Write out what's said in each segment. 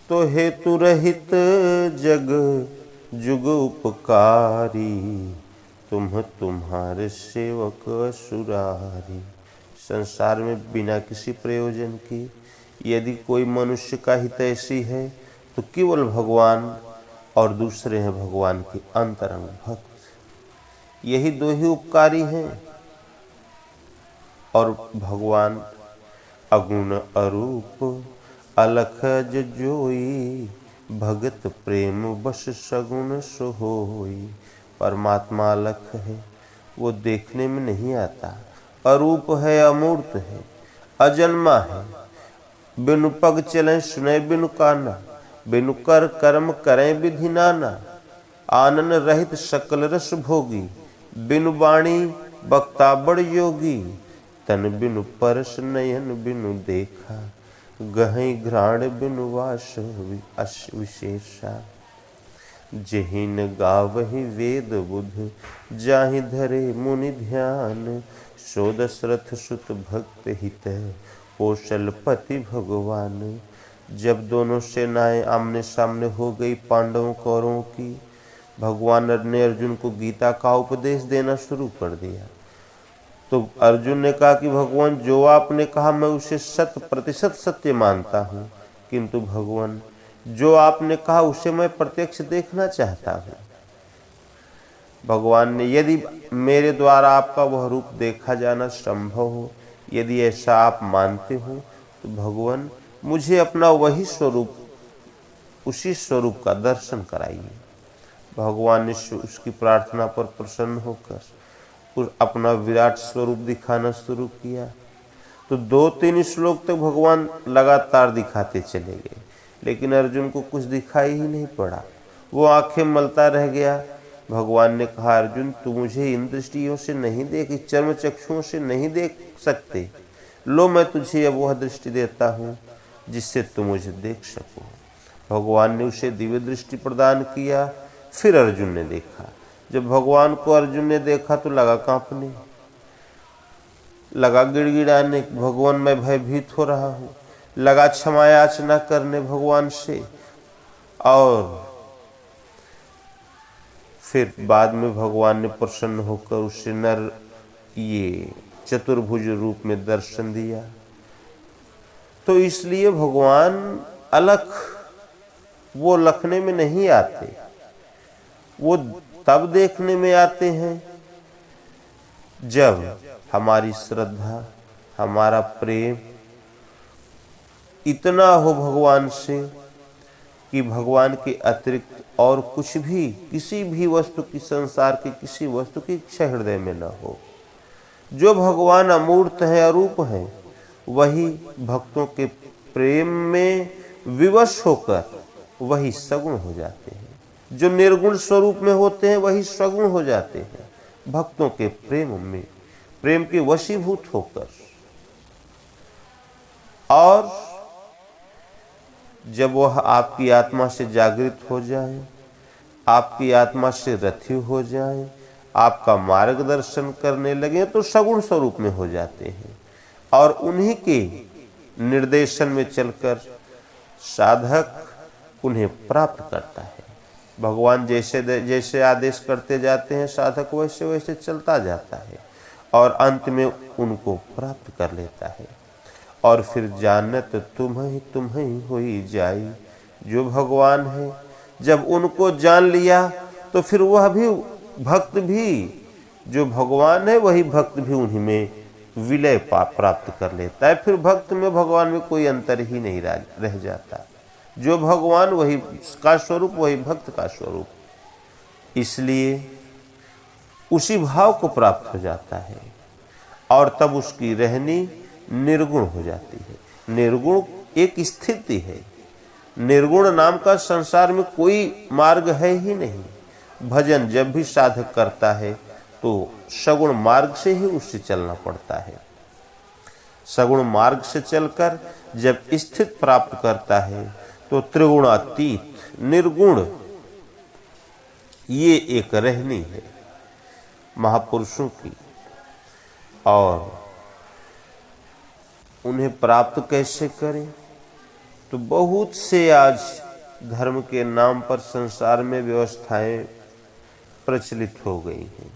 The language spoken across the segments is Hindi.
तो हेतु रहित जग जुग उपकारी, तुम तुम्हारे सेवक असुरारी। संसार में बिना किसी प्रयोजन की यदि कोई मनुष्य का हित ऐसी है तो केवल भगवान और दूसरे हैं भगवान के अंतरंग भक्त, यही दो ही उपकारी हैं। और भगवान अगुण अरूप अलख जोई, भगत प्रेम बस सगुण सोहोई। परमात्मा अलख है, वो देखने में नहीं आता, अरूप है, अमूर्त है, अजन्मा है। बिनु पग चलें सुने बिनु काना, बिनु कर कर्म करें विधि नाना। आनन रहित सकल रस भोगी, बिनु वाणी वक्ता बड़ योगी। तन बिनु परस नयन बिनु देखा, गहई घ्राण बिनु वास विशेषा। जहि न गावहि वेद बुध, जाहि धरे मुनि ध्यान। सो दशरथ सुत भक्त हित, कौशलपति भगवान। जब दोनों सेनाएं आमने सामने हो गई पांडवों कौरवों की, भगवान ने अर्जुन को गीता का उपदेश देना शुरू कर दिया। तो अर्जुन ने कहा कि भगवान जो आपने कहा मैं उसे 100% सत्य मानता हूँ, किंतु भगवान जो आपने कहा उसे मैं प्रत्यक्ष देखना चाहता हूँ। भगवान ने यदि मेरे द्वारा आपका वह रूप देखा जाना संभव हो, यदि ऐसा आप मानते हो तो भगवान मुझे अपना वही स्वरूप, उसी स्वरूप का दर्शन कराइए। भगवान ने उसकी प्रार्थना पर प्रसन्न होकर अपना विराट स्वरूप दिखाना शुरू किया। तो 2-3 श्लोक तक भगवान लगातार दिखाते चले गए, लेकिन अर्जुन को कुछ दिखाई ही नहीं पड़ा, वो आंखें मलता रह गया। भगवान ने कहा अर्जुन तू मुझे इन दृष्टियों से नहीं देख, चर्म चक्षुओं से नहीं देख सकते, लो मैं तुझे अब वह दृष्टि देता हूँ जिससे तू मुझे देख सको। भगवान ने उसे दिव्य दृष्टि प्रदान किया। फिर अर्जुन ने देखा, जब भगवान को अर्जुन ने देखा तो लगा कांपने, लगा गिड़गिड़ाने, भगवान मैं भयभीत हो रहा हूँ, लगा क्षमा याचना करने भगवान से। और फिर बाद में भगवान ने प्रसन्न होकर उसे नर ये चतुर्भुज रूप में दर्शन दिया। तो इसलिए भगवान अलख वो लखने में नहीं आते, वो तब देखने में आते हैं जब हमारी श्रद्धा, हमारा प्रेम इतना हो भगवान से कि भगवान के अतिरिक्त और कुछ भी, किसी भी वस्तु की, संसार की किसी वस्तु की इच्छा हृदय में न हो। जो भगवान अमूर्त है, अरूप है, वही भक्तों के प्रेम में विवश होकर वही सगुण हो जाते हैं। जो निर्गुण स्वरूप में होते हैं वही सगुण हो जाते हैं, भक्तों के प्रेम में, प्रेम के वशीभूत होकर। और जब वह आपकी आत्मा से जागृत हो जाए, आपकी आत्मा से रथी हो जाए, आपका मार्गदर्शन करने लगे तो सगुण स्वरूप में हो जाते हैं। और उन्हीं के निर्देशन में चलकर साधक उन्हें प्राप्त करता है। भगवान जैसे जैसे आदेश करते जाते हैं साधक वैसे वैसे चलता जाता है और अंत में उनको प्राप्त कर लेता है। और फिर जानत तुम्हें होई जाई। जो भगवान है जब उनको जान लिया तो फिर वह भी भक्त भी, जो भगवान है वही भक्त भी उन्हीं में विलय प्राप्त कर लेता है। फिर भक्त में भगवान में कोई अंतर ही नहीं रह जाता। जो भगवान वही का स्वरूप, वही भक्त का स्वरूप। इसलिए उसी भाव को प्राप्त हो जाता है और तब उसकी रहनी निर्गुण हो जाती है। निर्गुण एक स्थिति है, निर्गुण नाम का संसार में कोई मार्ग है ही नहीं। भजन जब भी साधक करता है तो सगुण मार्ग से ही उससे चलना पड़ता है। सगुण मार्ग से चलकर जब स्थित प्राप्त करता है तो त्रिगुणातीत निर्गुण ये एक रहनी है महापुरुषों की। और उन्हें प्राप्त कैसे करें? तो बहुत से आज धर्म के नाम पर संसार में व्यवस्थाएं प्रचलित हो गई हैं।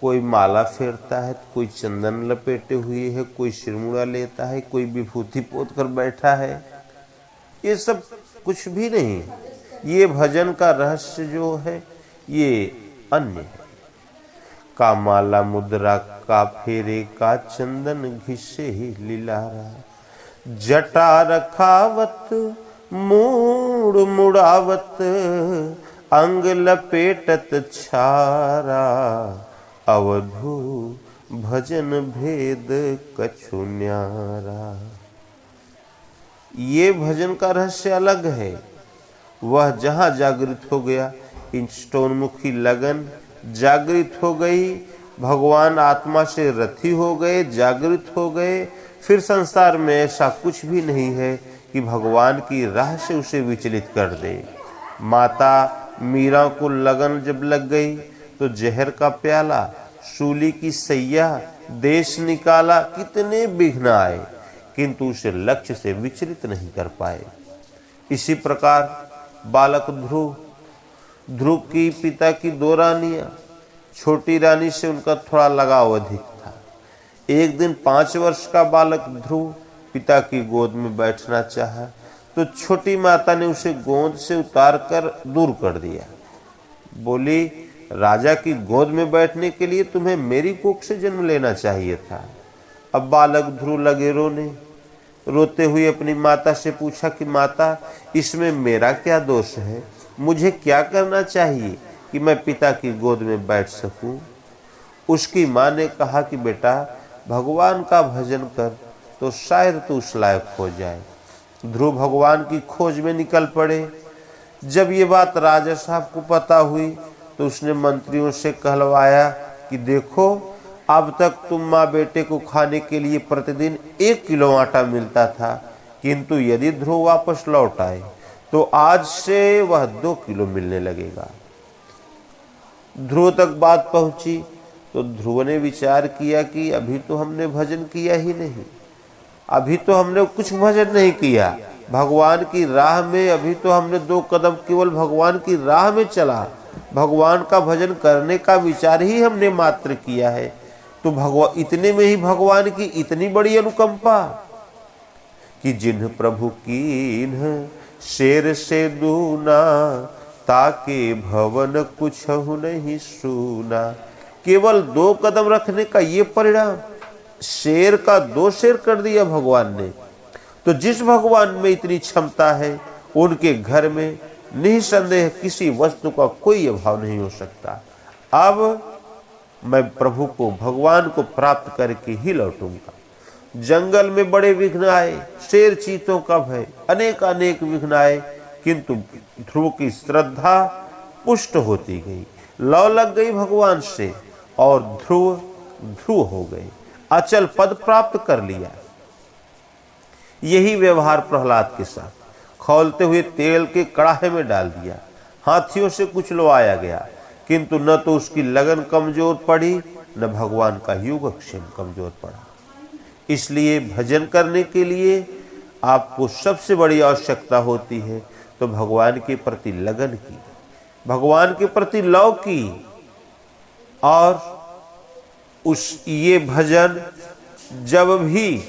कोई माला फेरता है, कोई चंदन लपेटे हुए है, कोई सिरमुड़ा लेता है, कोई विभूति पोत कर बैठा है। ये सब कुछ भी नहीं। ये भजन का रहस्य जो है ये अन्य है। का माला मुद्रा का फेरे का चंदन घिसे ही लीलारा, जटा रखावत मूड मुड़ावत, अंग लपेटत छारा, अवधू भजन भेद कछु न्यारा। ये भजन का रहस्य अलग है। वह जहां जागृत हो गया, इष्टोन्मुखी लगन जागृत हो गई, भगवान आत्मा से रथी हो गए, जागृत हो गए, फिर संसार में ऐसा कुछ भी नहीं है कि भगवान की राह से उसे विचलित कर दे। माता मीरा को लगन जब लग गई तो जहर का प्याला, सूली की सैया, देश निकाला, कितने विघ्न आए, किंतु उसे लक्ष्य से विचलित नहीं कर पाए। इसी प्रकार बालक ध्रुव की पिता की 2 रानियां, छोटी रानी से उनका थोड़ा लगाव अधिक था। एक दिन 5 वर्ष का बालक ध्रुव पिता की गोद में बैठना चाहा तो छोटी माता ने उसे गोद से उतार कर दूर कर दिया। बोली, राजा की गोद में बैठने के लिए तुम्हें मेरी कोख से जन्म लेना चाहिए था। अब बालक ध्रुव लगे रोने। रोते हुए अपनी माता से पूछा कि माता, इसमें मेरा क्या दोष है? मुझे क्या करना चाहिए कि मैं पिता की गोद में बैठ सकूं? उसकी माँ ने कहा कि बेटा, भगवान का भजन कर तो शायद तू उस लायक हो जाए। ध्रुव भगवान की खोज में निकल पड़े। जब ये बात राजा साहब को पता हुई तो उसने मंत्रियों से कहलवाया कि देखो, अब तक तुम माँ बेटे को खाने के लिए प्रतिदिन 1 किलो आटा मिलता था, किंतु यदि ध्रुव वापस लौट आए तो आज से वह 2 किलो मिलने लगेगा। ध्रुव तक बात पहुंची तो ध्रुव ने विचार किया कि अभी तो हमने भजन किया ही नहीं, अभी तो हमने कुछ भजन नहीं किया भगवान की राह में। अभी तो हमने 2 कदम केवल भगवान की राह में चला, भगवान का भजन करने का विचार ही हमने मात्र किया है। तो भगवान, इतने में ही भगवान की इतनी बड़ी अनुकंपा कि जिन्ह प्रभु कीन्ह शेर से दूना, ताके भवन कुछ नहीं सूना। केवल 2 कदम रखने का ये परिणाम, शेर का 2 शेर कर दिया भगवान ने। तो जिस भगवान में इतनी क्षमता है, उनके घर में निसंदेह किसी वस्तु का कोई अभाव नहीं हो सकता। अब मैं प्रभु को, भगवान को प्राप्त करके ही लौटूंगा। जंगल में बड़े विघ्न आए, शेर चीतों का भय, अनेक विघ्न आए, किंतु ध्रुव की श्रद्धा पुष्ट होती गई, लौ लग गई भगवान से और ध्रुव हो गए, अचल पद प्राप्त कर लिया। यही व्यवहार प्रहलाद के साथ, खौलते हुए तेल के कड़ाहे में डाल दिया, हाथियों से कुचलवाया गया, किंतु न तो उसकी लगन कमजोर पड़ी, न भगवान का योगक्षेम कमजोर पड़ा। इसलिए भजन करने के लिए आपको सबसे बड़ी आवश्यकता होती है तो भगवान के प्रति लगन की, भगवान के प्रति लौ की। और ये भजन जब भी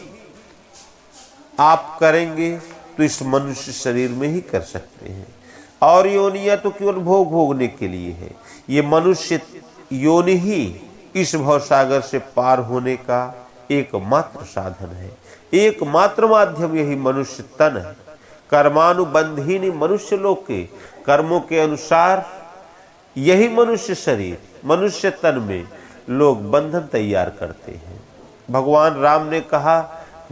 आप करेंगे तो इस मनुष्य शरीर में ही कर सकते हैं। और योनियां तो केवल भोग भोगने के लिए है। ये मनुष्य योनि ही इस भवसागर से पार होने का एकमात्र साधन है, एकमात्र माध्यम यही मनुष्य तन है। कर्मानुबंधीनि मनुष्य लोक के, कर्मों के अनुसार यही मनुष्य शरीर, मनुष्य तन में लोग बंधन तैयार करते हैं। भगवान राम ने कहा,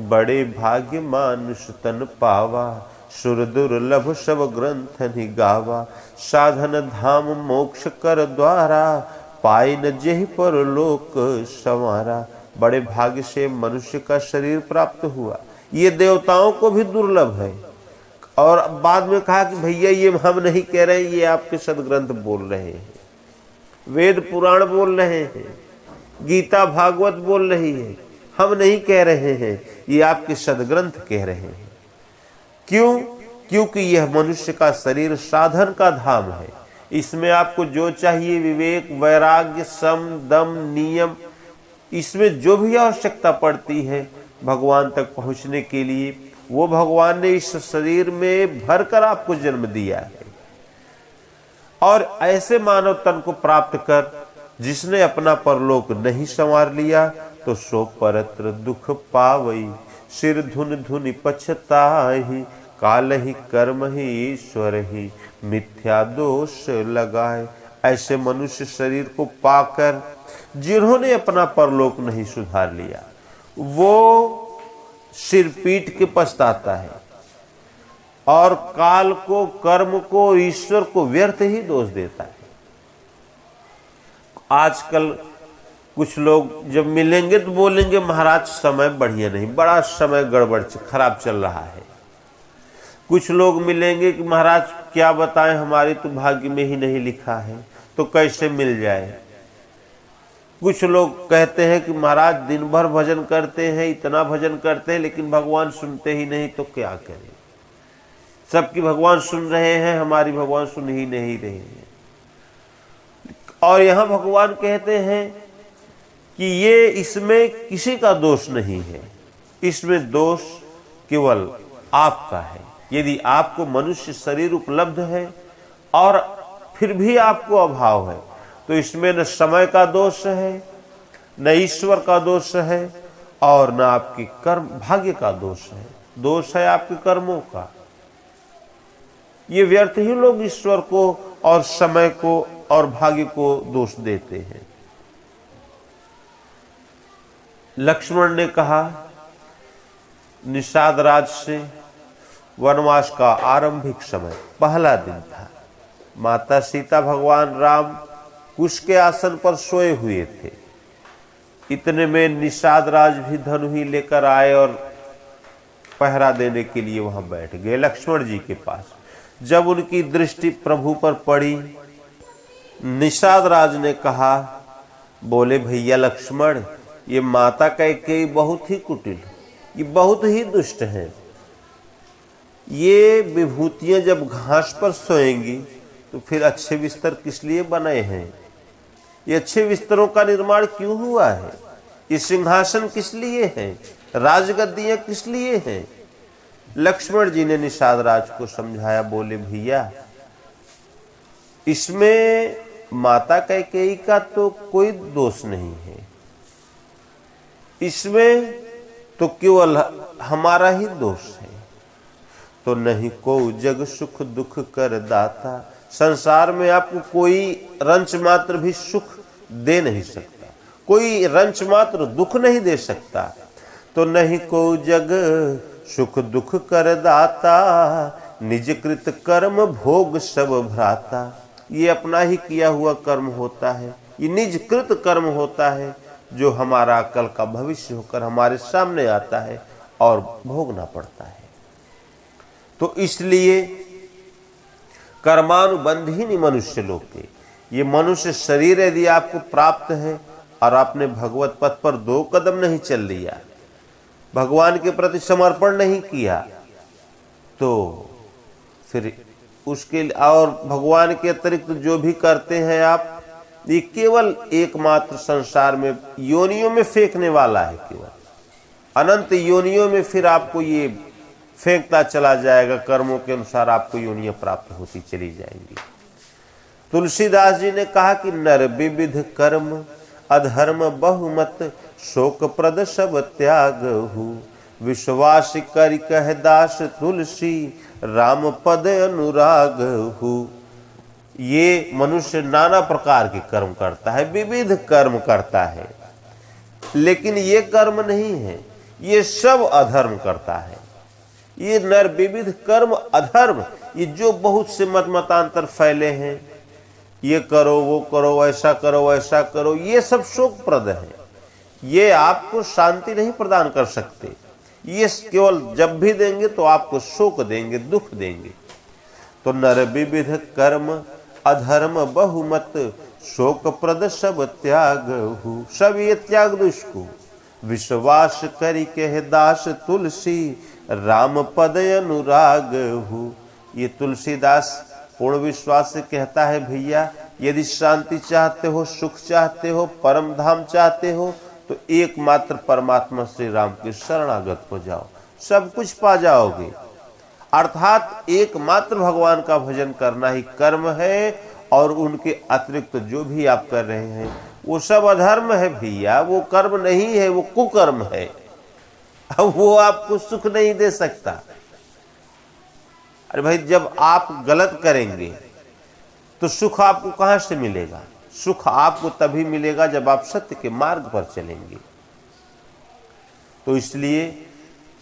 बड़े भाग्य मानुष तन पावा, सुर दुर्लभ सब ग्रंथ निगावा, साधन धाम मोक्ष कर द्वारा, पाई न जेहि पर लोक संवारा। बड़े भाग्य से मनुष्य का शरीर प्राप्त हुआ, ये देवताओं को भी दुर्लभ है। और बाद में कहा कि भैया ये हम नहीं कह रहे, ये आपके सदग्रंथ बोल रहे हैं, वेद पुराण बोल रहे हैं, गीता भागवत बोल रही है, हम नहीं कह रहे हैं, ये आपके सदग्रंथ कह रहे हैं। क्यों? क्योंकि यह मनुष्य का शरीर साधन का धाम है। इसमें आपको जो चाहिए, विवेक, वैराग्य, सम, दम, नियम, इसमें जो भी आवश्यकता पड़ती है भगवान तक पहुंचने के लिए, वो भगवान ने इस शरीर में भरकर आपको जन्म दिया है। और ऐसे मानव तन को प्राप्त कर जिसने अपना परलोक नहीं संवार लिया, तो सो परत्र दुख पावई, सिर धुन धुनि पछताहि, काल ही कर्म ही ईश्वर ही, मिथ्या दोष लगाए। ऐसे मनुष्य शरीर को पाकर जिन्होंने अपना परलोक नहीं सुधार लिया, वो सिर पीट के पछताता है और काल को, कर्म को, ईश्वर को व्यर्थ ही दोष देता है। आजकल कुछ लोग जब मिलेंगे तो बोलेंगे महाराज समय बढ़िया नहीं, बड़ा समय गड़बड़ खराब चल रहा है। कुछ लोग मिलेंगे कि महाराज क्या बताएं, हमारी तो भाग्य में ही नहीं लिखा है, तो कैसे मिल जाए। कुछ लोग कहते हैं कि महाराज दिन भर भजन करते हैं, इतना भजन करते हैं, लेकिन भगवान सुनते ही नहीं, तो क्या करें। सबकी भगवान सुन रहे हैं, हमारी भगवान सुन ही नहीं रहे हैं। और यहां भगवान कहते हैं कि ये इसमें किसी का दोष नहीं है, इसमें दोष केवल आपका है। यदि आपको मनुष्य शरीर उपलब्ध है और फिर भी आपको अभाव है, तो इसमें न समय का दोष है, न ईश्वर का दोष है, और न आपके कर्म भाग्य का दोष है। दोष है आपके कर्मों का। ये व्यर्थ ही लोग ईश्वर को और समय को और भाग्य को दोष देते हैं। लक्ष्मण ने कहा, निषाद राज से वनवास का आरंभिक समय पहला दिन था। माता सीता, भगवान राम कुश के आसन पर सोए हुए थे। इतने में निषाद राज भी धनु ही लेकर आए और पहरा देने के लिए वहां बैठ गए लक्ष्मण जी के पास। जब उनकी दृष्टि प्रभु पर पड़ी, निषाद राज ने कहा, बोले भैया लक्ष्मण, ये माता कैकेयी बहुत ही कुटिल, ये बहुत ही दुष्ट है। ये विभूतियां जब घास पर सोएंगी तो फिर अच्छे बिस्तर किस लिए बने हैं? ये अच्छे बिस्तरों का निर्माण क्यों हुआ है? ये सिंहासन किस लिए है? राजगद्दियां किस लिए हैं? लक्ष्मण जी ने निषाद राज को समझाया, बोले भैया इसमें माता कैकेयी का तो कोई दोष नहीं है, इसमें तो केवल हमारा ही दोष है। तो नहीं को जग सुख दुख कर दाता, संसार में आपको कोई रंच मात्र भी सुख दे नहीं सकता, कोई रंच मात्र दुख नहीं दे सकता। तो नहीं को जग सुख दुख कर दाता, निज कृत कर्म भोग सब भ्राता। ये अपना ही किया हुआ कर्म होता है, ये निज कृत कर्म होता है, जो हमारा कल का भविष्य होकर हमारे सामने आता है और भोगना पड़ता है। तो इसलिए कर्मानुबंधी मनुष्य लोग के, ये मनुष्य शरीर यदि आपको प्राप्त है और आपने भगवत पथ पर 2 कदम नहीं चल लिया, भगवान के प्रति समर्पण नहीं किया, तो फिर उसके और भगवान के अतिरिक्त जो भी करते हैं आप, ये केवल एकमात्र संसार में योनियों में फेंकने वाला है। केवल अनंत योनियों में फिर आपको ये फेंकता चला जाएगा, कर्मों के अनुसार आपको योनियां प्राप्त होती चली जाएंगी। तुलसीदास जी ने कहा कि नर विविध कर्म अधर्म बहुमत, शोक प्रद सब त्याग हु, विश्वास करि कह दास तुलसी, राम पद अनुराग हु। ये मनुष्य नाना प्रकार के कर्म करता है, विविध कर्म करता है, लेकिन ये कर्म नहीं है, ये सब अधर्म करता है। ये नर विविध कर्म अधर्म, ये जो बहुत से मत मतांतर फैले हैं, ये करो वो करो, ऐसा करो वैसा करो, ये सब शोकप्रद है। ये आपको शांति नहीं प्रदान कर सकते, ये केवल जब भी देंगे तो आपको शोक देंगे, दुख देंगे। तो नर विविध कर्म अधर्म बहुमत, शोक प्रद सब त्याग हु। सब ये त्याग दो इसको, विश्वास करी कह दास तुलसी राम पद अनुराग हु। ये तुलसीदास पूर्ण विश्वास से कहता है, भैया यदि शांति चाहते हो, सुख चाहते हो, परम धाम चाहते हो, तो एकमात्र परमात्मा श्री राम के शरणागत हो जाओ, सब कुछ पा जाओगे। अर्थात एकमात्र भगवान का भजन करना ही कर्म है, और उनके अतिरिक्त जो भी आप कर रहे हैं वो सब अधर्म है भैया, वो कर्म नहीं है, वो कुकर्म है। अब वो आपको सुख नहीं दे सकता। अरे भाई, जब आप गलत करेंगे तो सुख आपको कहां से मिलेगा? सुख आपको तभी मिलेगा जब आप सत्य के मार्ग पर चलेंगे। तो इसलिए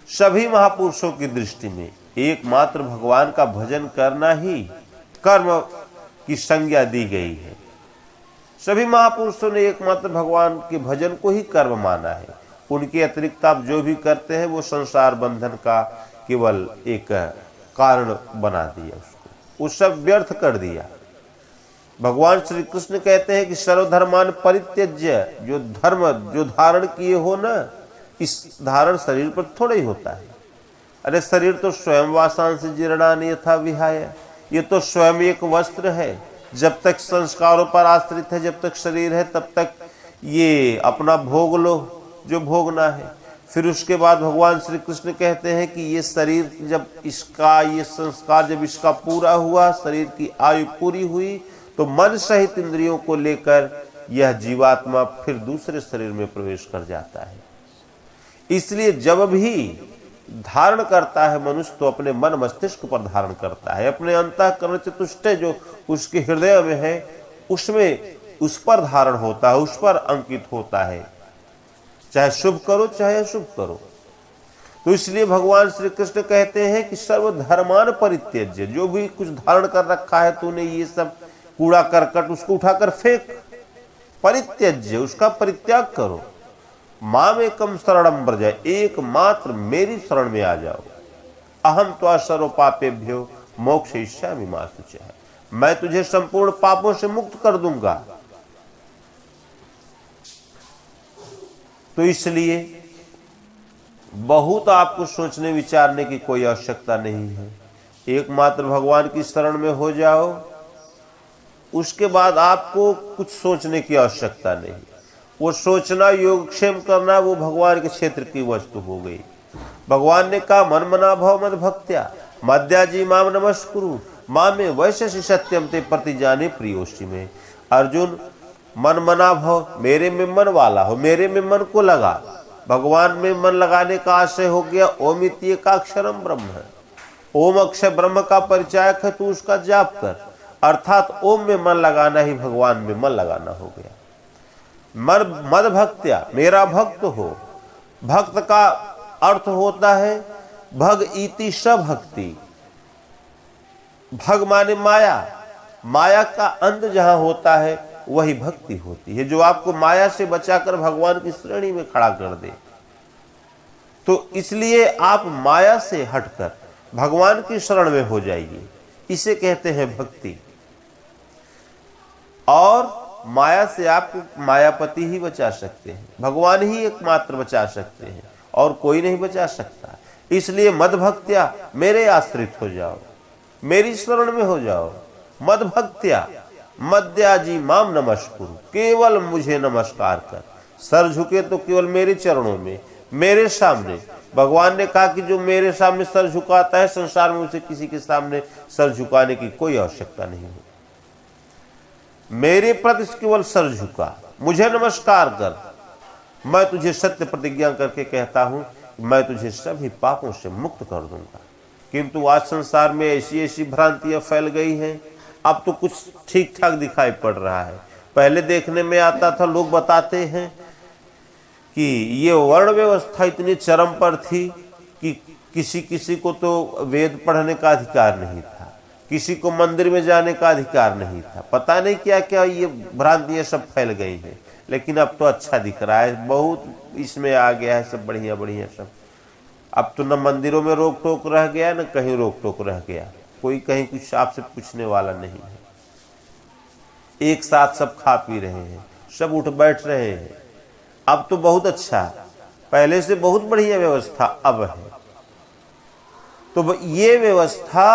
सभी महापुरुषों की दृष्टि में एकमात्र भगवान का भजन करना ही कर्म की संज्ञा दी गई है। सभी महापुरुषों ने एकमात्र भगवान के भजन को ही कर्म माना है। उनके अतिरिक्त आप जो भी करते हैं वो संसार बंधन का केवल एक कारण बना दिया, उसको वो सब व्यर्थ कर दिया। भगवान श्री कृष्ण कहते हैं कि सर्वधर्मान परित्यज्य, जो धर्म जो धारण किए हो ना, इस धारण शरीर पर थोड़ा ही होता है। अरे शरीर तो स्वयं वासांसि जीर्णानि यथा विहाय, ये तो स्वयं एक वस्त्र है। जब तक संस्कारों पर आश्रित है, जब तक शरीर है, तब तक ये अपना भोग लो जो भोगना है। फिर उसके बाद भगवान श्री कृष्ण कहते हैं कि ये शरीर जब इसका ये संस्कार जब इसका पूरा हुआ, शरीर की आयु पूरी हुई, तो मन सहित इंद्रियों को लेकर यह जीवात्मा फिर दूसरे शरीर में प्रवेश कर जाता है। इसलिए जब भी धारण करता है मनुष्य, तो अपने मन मस्तिष्क पर धारण करता है, अपने अंतःकरण चतुष्टय जो उसके हृदय में है उसमें उस पर धारण होता है, उस पर अंकित होता है, चाहे शुभ करो चाहे अशुभ करो। तो इसलिए भगवान श्री कृष्ण कहते हैं कि सर्वधर्मान परित्यज्य, जो भी कुछ धारण कर रखा है तूने, ये सब कूड़ा करकट, उसको उठाकर फेंक। परित्यज्य, उसका परित्याग करो। माम एकम शरणम व्रज, एकमात्र मेरी शरण में आ जाओ। अहम त्वा सर्व पापेभ्यो मोक्षयिष्यामि मा शुचः, मैं तुझे संपूर्ण पापों से मुक्त कर दूंगा। तो इसलिए बहुत आपको सोचने विचारने की कोई आवश्यकता नहीं है। एकमात्र भगवान की शरण में हो जाओ, उसके बाद आपको कुछ सोचने की आवश्यकता नहीं। वो सोचना, योगक्षेम करना, वो भगवान के क्षेत्र की वस्तु हो गई। भगवान ने कहा, मन मना भव मद भक्त्या मद्याजी माम नमस्कुरु मामे वैश्य सत्यम ते प्रतिजाने प्रियोष्टि में। अर्जुन, मन मना भव, मेरे में मन वाला हो, मेरे में मन को लगा। भगवान में मन लगाने का आशय हो गया ओम इति एकाक्षरम ब्रह्म है। ओम अक्षर ब्रह्म का परिचायक है, तू उसका जाप कर। अर्थात ओम में मन लगाना ही भगवान में मन लगाना हो गया। मद भक्त्या, मेरा भक्त हो। भक्त का अर्थ होता है भग इति सभक्ति। भग माने माया, माया का अंत जहां होता है वही भक्ति होती है, जो आपको माया से बचाकर भगवान की श्रेणी में खड़ा कर दे। तो इसलिए आप माया से हटकर भगवान की शरण में हो जाइए, इसे कहते हैं भक्ति। और माया से आपको मायापति ही बचा सकते हैं, भगवान ही एकमात्र बचा सकते हैं, और कोई नहीं बचा सकता। इसलिए मद भक्त्या, मेरे आश्रित हो जाओ, मेरी शरण में हो जाओ। मद भक्त्या मद्याजी माम नमस्कुरु, केवल मुझे नमस्कार कर। सर झुके तो केवल मेरे चरणों में, मेरे सामने। भगवान ने कहा कि जो मेरे सामने सर झुकाता है, संसार में उसे किसी के सामने सर झुकाने की कोई आवश्यकता नहीं हो। मेरे प्रति केवल सर झुका, मुझे नमस्कार कर। मैं तुझे सत्य प्रतिज्ञा करके कहता हूं, मैं तुझे सभी पापों से मुक्त कर दूंगा। किंतु आज संसार में ऐसी ऐसी भ्रांतियां फैल गई हैं, अब तो कुछ ठीक ठाक दिखाई पड़ रहा है। पहले देखने में आता था, लोग बताते हैं कि ये वर्ण व्यवस्था इतनी चरम पर थी कि किसी किसी को तो वेद पढ़ने का अधिकार नहीं था, किसी को मंदिर में जाने का अधिकार नहीं था। पता नहीं क्या क्या ये भ्रांतियां सब फैल गई हैं। लेकिन अब तो अच्छा दिख रहा है, बहुत इसमें आ गया है सब बढ़िया बढ़िया सब। अब तो न मंदिरों में रोक टोक रह गया, न कहीं रोक टोक रह गया। कोई कहीं कुछ आपसे पूछने वाला नहीं है। एक साथ सब खा पी रहे हैं, सब उठ बैठ रहे हैं। अब तो बहुत अच्छा। पहले से बहुत बढ़िया व्यवस्था अब है। तो ये व्यवस्था